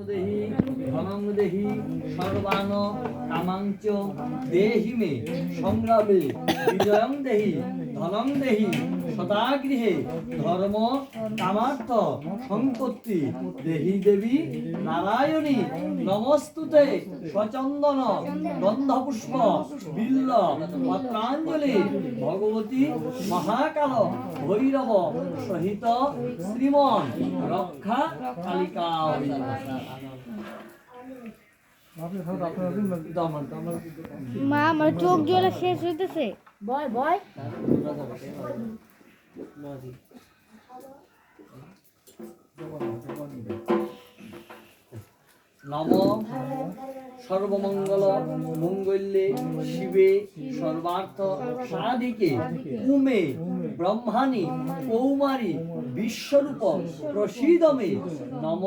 দেহি ধনং দেহি সর্বান কামাঞ্চ দেহি মে সংগ্রামে বিজয়ং দেহি ধনং দেহি সদাগৃহে ধর্ম কামার্থ সম্পত্তি দেহি দেবী নারায়ণী নমস্তুতে সচন্দন গন্ধপুষ্প বিল্ল পত্রাঞ্জলি ভগবতী মহাকাল ভৈরব সহিত শ্রীমন রক্ষা কালিকা। মা আমার চোখ জ্বলে শেষ হইতেছে। বয় বয় নম সর্বমঙ্গল মঙ্গল্যে শিবে সর্বার্থ সাধিকে উমে ব্রহ্মাণী কৌমারী বিশ্বরূপ প্রসীদ মে। নম